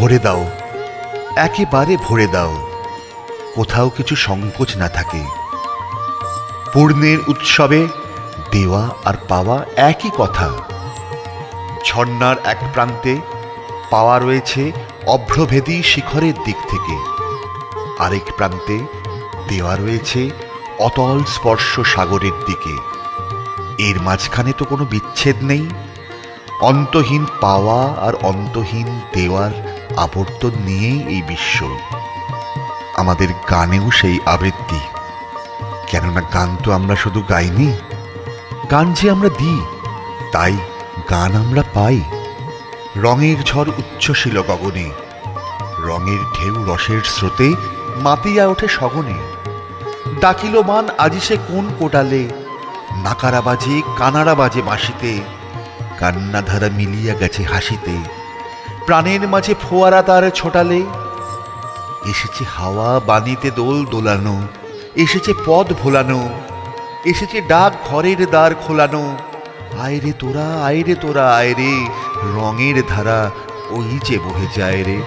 ভরে দাও, একেবারে ভরে দাও, কোথাও কিছু সংকোচ না থাকে। পূর্ণের উৎসবে দেওয়া আর পাওয়া একই কথা। ঝর্ণার এক প্রান্তে পাওয়া রয়েছে অভ্রভেদী শিখরের দিক থেকে, আরেক প্রান্তে দেওয়া রয়েছে অতল স্পর্শ সাগরের দিকে। এর মাঝখানে তো কোনো বিচ্ছেদ নেই। অন্তহীন পাওয়া আর অন্তহীন দেওয়ার আবর্তন নিয়েই এই বিশ্ব। আমাদের গানেও সেই আবৃত্তি। কেননা গান তো আমরা শুধু গাইনি, গান যে আমরা দিই, তাই গান আমরা পাই। রঙের ঝড় উচ্ছ্বসিল গগনে, রঙের ঢেউ রসের স্রোতে মাতিয়া ওঠে সগনে। ডাকিল মান আজি সে কোন কোটালে, নাকারা বাজে কানাড়া বাজে বাঁশিতে, কান্নাধারা মিলিয়া গেছে হাসিতে, প্রাণের মাঝে ফোয়ারা তার ছোটালে। এসেছে হাওয়া বাণীতে দোল দোলানো, এসেছে পদ ভোলানো, এসেছে ডাক ঘরের দ্বার খোলানো। আয়রে তোরা, আয়রে তোরা, আয়রে, রঙের ধারা ওই যে বহে যায় রে।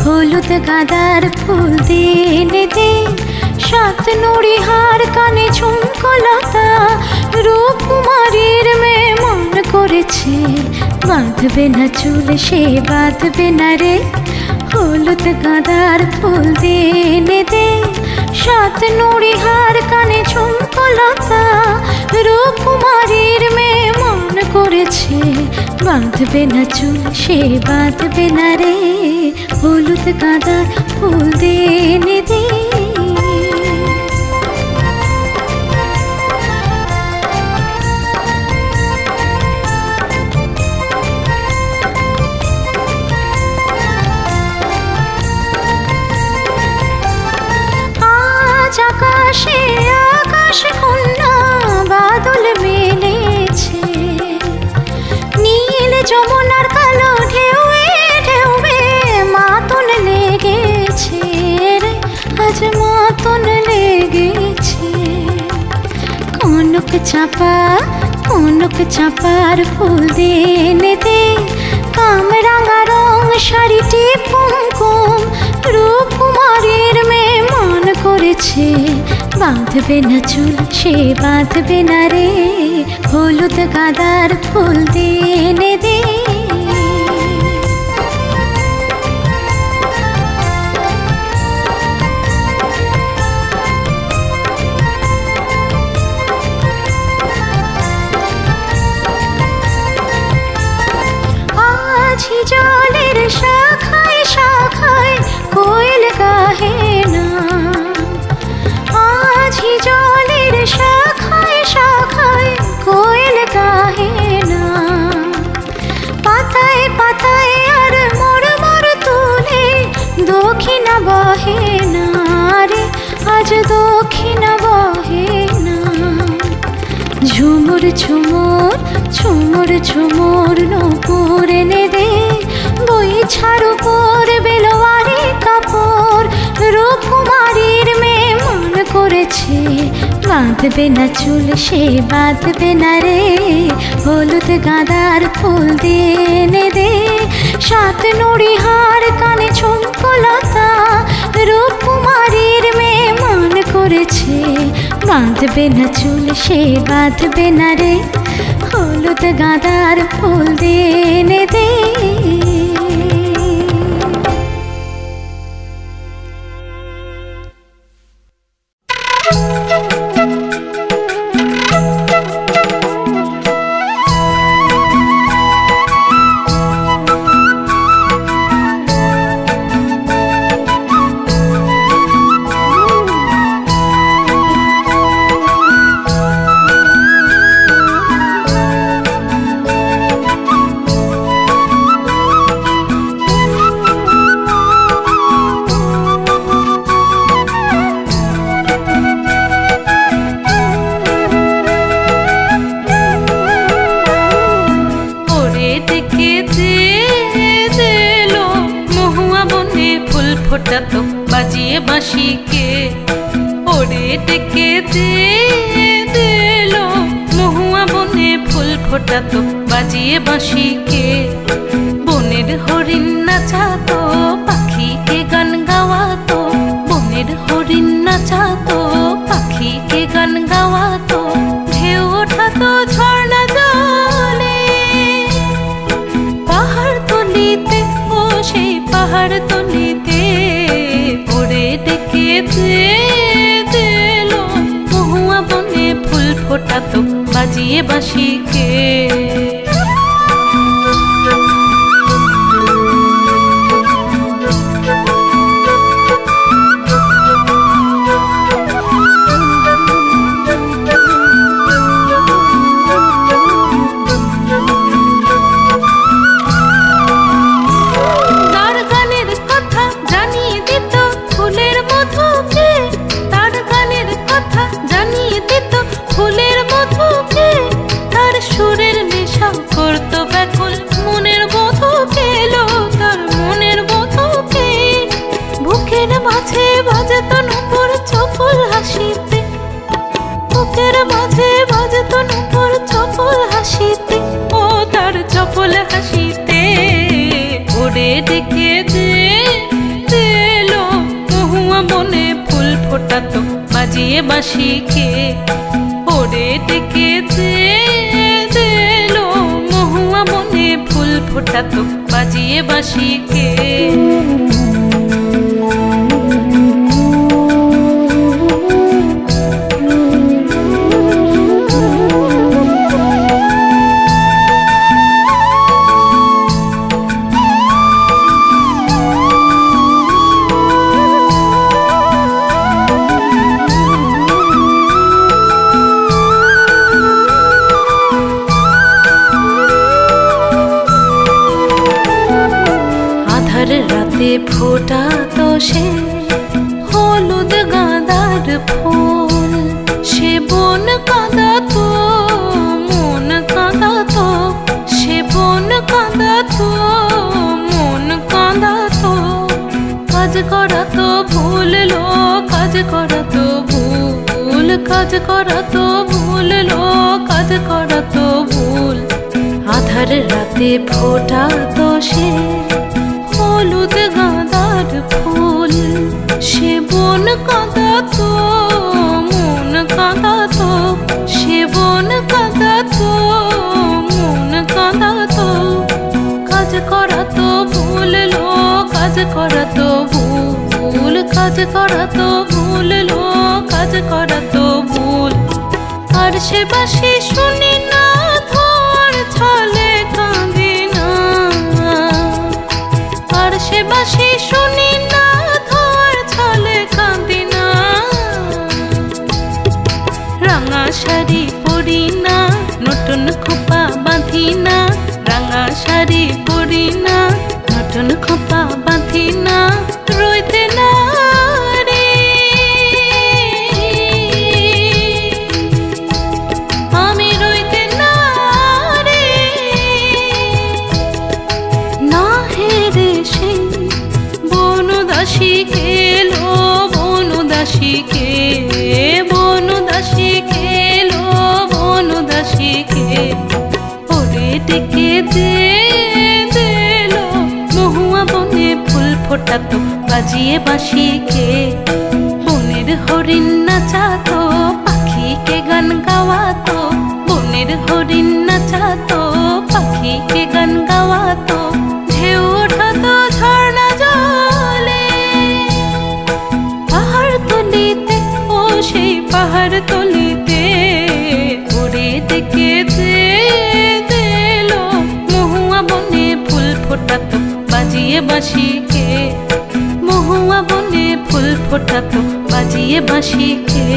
হলুদ গাঁদার ফুল দিনে দিন সাত নুড়ি হার কানে ঝুমকলতা রূপকুমারীর মেয়ে মন করেছে বাঁধবে না চুল সে বাঁধবে না রে। হলুদ গাঁদার ফুল দিনে দিন সাত নুড়ি হার কানে ঝুমকলতা রূপকুমারীর মেয়ে মন করেছে বাঁধবে না চুল সে বাঁধবে না রে। হলুদ গাঁদার ফুল দিনে দিন আজ আকাশে আকাশ কন্যা বাদল মেলেছে নীল যমুনার কালো ঢেউয়ে ঢেউয়ে মাতন লেগেছে রে আজ মাতন লেগেছে। কনক চাপার ফুল দিনে দে কামরাঙা রং শাড়িটি কুমকুম রূপকুমারীর মেয়ে মন করেছে বাঁধবে না চুল সে বাঁধবে না রে। হলুদ গাঁদার ফুল দিনে দে আছি জলের শাখায় শাখায় কোয়েল গাহে না আছি জলের শাখায় শাখায় কোয়েল গাহে না পাতায় পাতায় আর মোর মোর তুলে দক্ষিণা বহে না রে আজ দক্ষিণা বহে না। ঝুমুর ঝুমুর ঝুমুর ঝুমুর নূপুর এনে দে বই ছাড়ু পর বেলোয়ারি কাপড় রূপকুমারীর মেয়ে মন করেছে বাঁধবে না চুল সে বাঁধবে না রে। হলুদ গাঁদার ফুল দিনে দে সাত নুড়ি হার কানে ঝুমকলতা রূপকুমারীর মেয়ে মন করেছে বাঁধবে না চুল সে বাঁধবে না রে। হলুদ গাঁদার ফুল দিনে দে ফোটাতো বাজিয়ে বাঁশিকে ওরে ডেকে দিল মহুয়া বনে ফুল ফোটাতো বাজিয়ে বাঁশিকে বনের হরিণ নাচাতো পাখিকে গান গাওয়াতো দিলো মহুয়া বনে ফুল ফোটাতো বাজিয়ে বাঁশি কে বাজিয়ে বাঁশি কে ওরে ডেকে দিলো মহুয়া বনে ফুল ফোটাতো বাজিয়ে বাঁশি কে ফোটাতো সে হলুদ গাঁদার ফুল সে বন কাঁদাতো মন কাঁদাতো সে বন কাঁদাতো মন কাঁদাতো কাজ করাতো ভুল লো কাজ করাতো ভুল কাজ করাতো ভুল লো কাজ করাতো ভুল আধার রাতে ফোটাতো সে হলুদ গাঁদার ফুল সে বন কাঁদাতো মন কাঁদাতো সে বন কাঁদাতো মন কাঁদাতো কাজ করাতো ভুল লো কাজ করাতো ভুল কাজ করাতো ভুল লো কাজ করাতো ভুল আর সে বাঁশি শুনি না ধর ছলে কাঁদি না আর সে বাঁশি শুনি না ধর ছলে কাঁদি না রাঙা শাড়ি পরি না নতুন খোপা বাঁধি না রাঙা শাড়ি পরি না নতুন খোপা বাঁধি না রইতে না রে আমি রইতে না রে না হেরে সেই বনদাসী খেলো বনদাসী কে বনদাসী খেলো বনদাসী কে ওরে ডেকে দিলো মহুয়া বনে ফুল ফোটাতো বাজিয়ে বাঁশি কে বনের হরিণ নাচাতো পাখিকে গান গাওয়াতো বনের হরিণ নাচাতো পাখিকে গান গাওয়াতো ঢেউ ওঠাতো ঝর্ণা জলে পাহাড় তলিতে ও সেই পাহাড় তলিতে ওরে ডেকে দিলো মহুয়া বনে ফুল ফোটাতো বাজিয়ে বাঁশি কে মহুয়া বনে ফুল ফোটাতো বাজিয়ে বাঁশি কে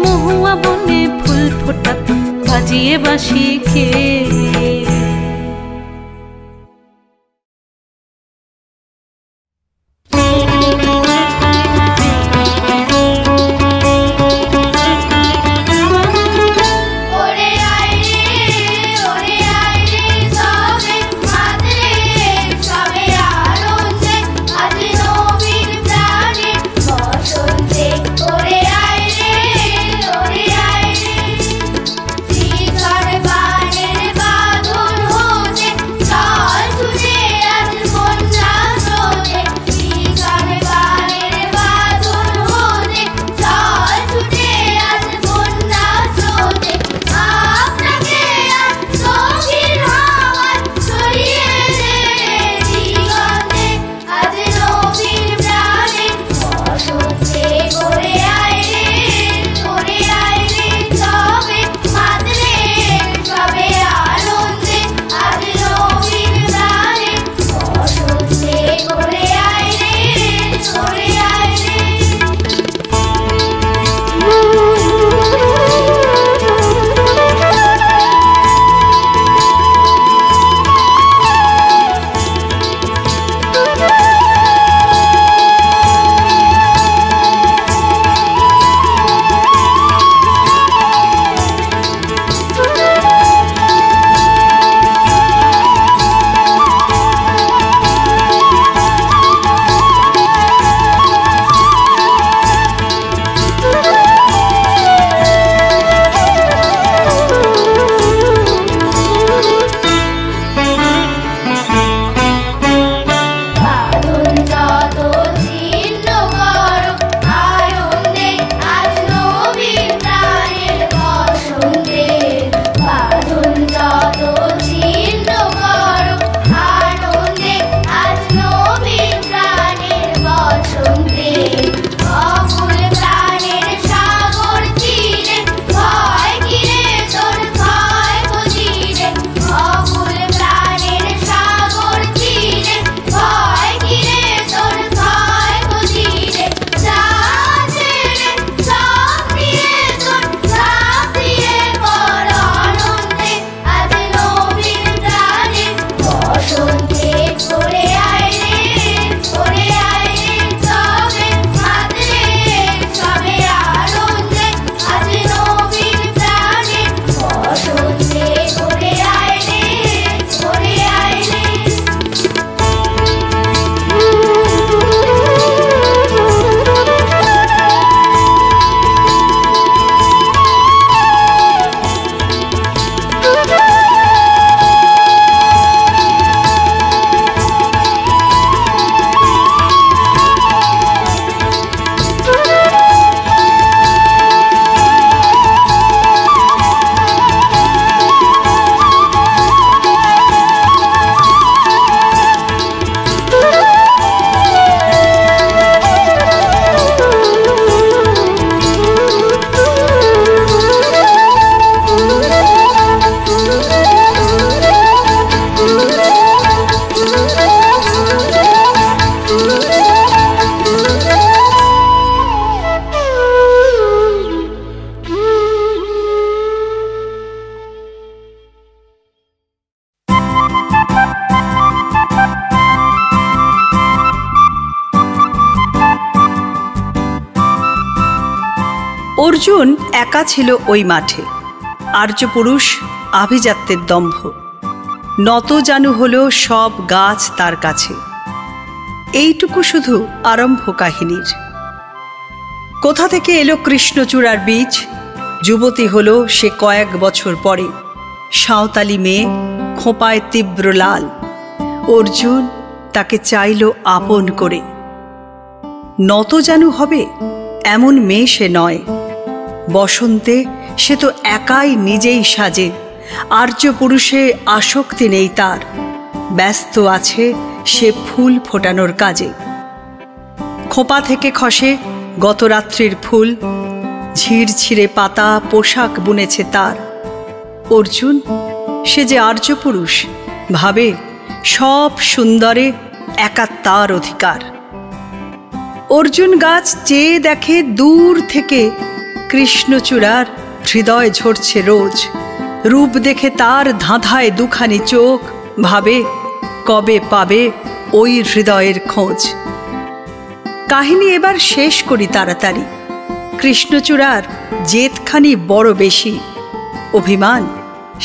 মহুয়া বনে ফুল ফোটাতো বাজিয়ে বাঁশি কে বানের বা অর্জুন একা ছিল ওই মাঠে। আর্যপুরুষ আভিজাত্যের দম্ভ, নত জানু হলো সব গাছ তার কাছে। এইটুকু শুধু আরম্ভ কাহিনীর। কোথা থেকে এলো কৃষ্ণচূড়ার বীজ? যুবতী হলো সে কয়েক বছর পরে, সাঁওতালি মেয়ে, খোঁপায় তীব্র লাল। অর্জুন তাকে চাইল আপন করে। নত জানু হবে এমন মেয়ে সে নয়। বসন্তে সে তো একাই নিজেই সাজে। আর্য পুরুষে আসক্তি নেই তার, ব্যস্ত আছে সে ফুল ফোটানোর কাজে। খোঁপা থেকে খসে গত রাত্রির ফুল, ঝিরঝিরে পাতা পোশাক বুনেছে তার। অর্জুন সে যে আর্য পুরুষ, ভাবে সব সুন্দরে একা তার অধিকার। অর্জুন গাছ চেয়ে দেখে দূর থেকে কৃষ্ণচূড়ার হৃদয় ঝরছে রোজ। রূপ দেখে তার ধাঁধায় দুখানি চোখ, ভাবে কবে পাবে ওই হৃদয়ের খোঁজ। কাহিনী এবার শেষ করি তাড়াতাড়ি। কৃষ্ণচূড়ার জেদখানি বড় বেশি, অভিমান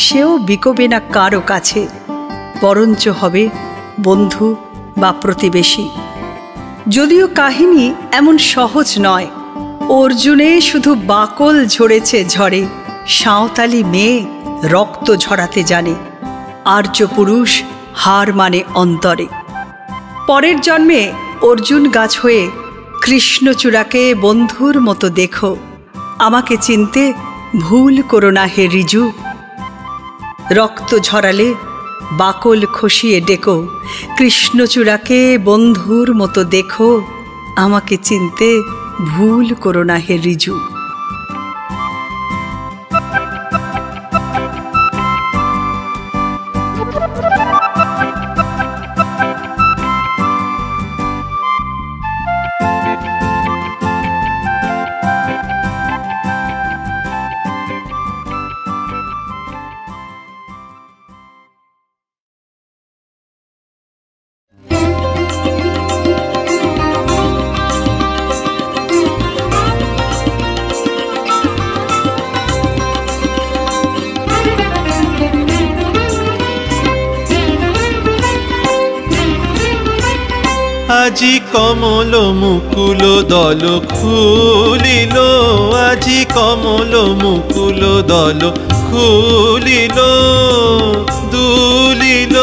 সেও বিকবে না কারো কাছে, বরঞ্চ হবে বন্ধু বা প্রতিবেশী। যদিও কাহিনী এমন সহজ নয়, অর্জুনে শুধু বাকল ঝরেছে ঝড়ে। সাঁওতালি মেয়ে রক্ত ঝরাতে জানে, আর্য পুরুষ হার মানে অন্তরে। পরের জন্মে অর্জুন গাছ হয়ে কৃষ্ণচূড়াকে বন্ধুর মতো দেখো, আমাকে চিনতে ভুল করো না হে রিজু। রক্ত ঝরালে বাকল খসিয়ে ডেকো, কৃষ্ণচূড়াকে বন্ধুর মতো দেখো, আমাকে চিনতে ভুল করো না হে রিজু। আজি কমল মুকুল দল খুলিল, আজি কমল মুকুল দল খুলিল, দুলিল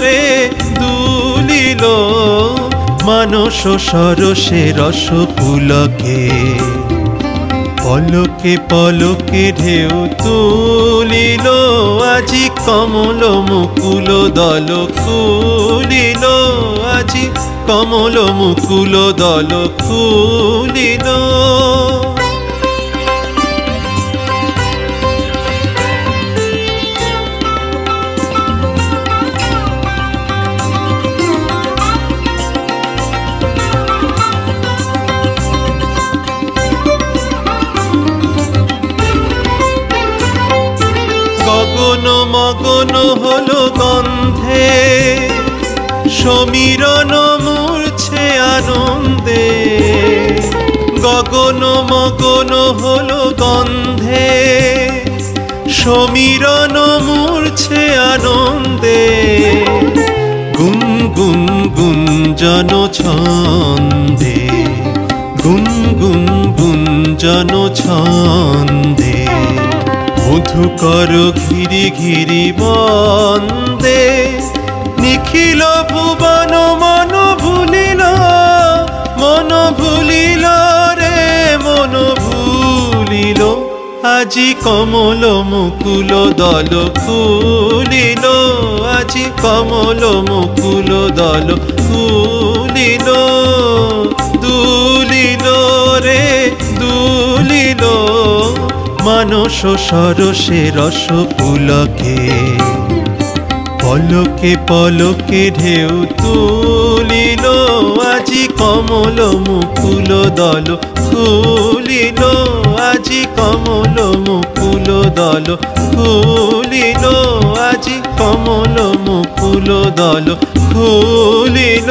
রে দুলিল, মানস সরসে রস পুলকে, পলকে পলকে ঢেউ তুলিল, আজি কমল মুকুল দল খুলিল, আজি কমল মুকুল দল খুলিল। গগন মগন হলো গন্ধে, সমীরণ মূর্ছে আনন্দে, গগন মগন হলো গন্ধে, সমীরণ মূর্ছে আনন্দে, গুন গুন গুঞ্জন ছন্দে, গুন গুন গুঞ্জন ছন্দে, মধুকর ঘিরি ঘিরি বন্দে, নিখিল ভুবন মন ভুলিল, মন ভুলিল রে মন ভুলিল, আজি কমল মুকুল দল খুলিল, আজি কমল মুকুল দল খুলিল, দুলিল রে দুলিল, মানস সরসে রস পুলকে, পলকে পলকে ঢেউ তুলিল, আজি কমল মুকুল দল খুলিল, আজি কমল মুকুল দল খুলিল, আজি কমল মুকুল দল খুলিল।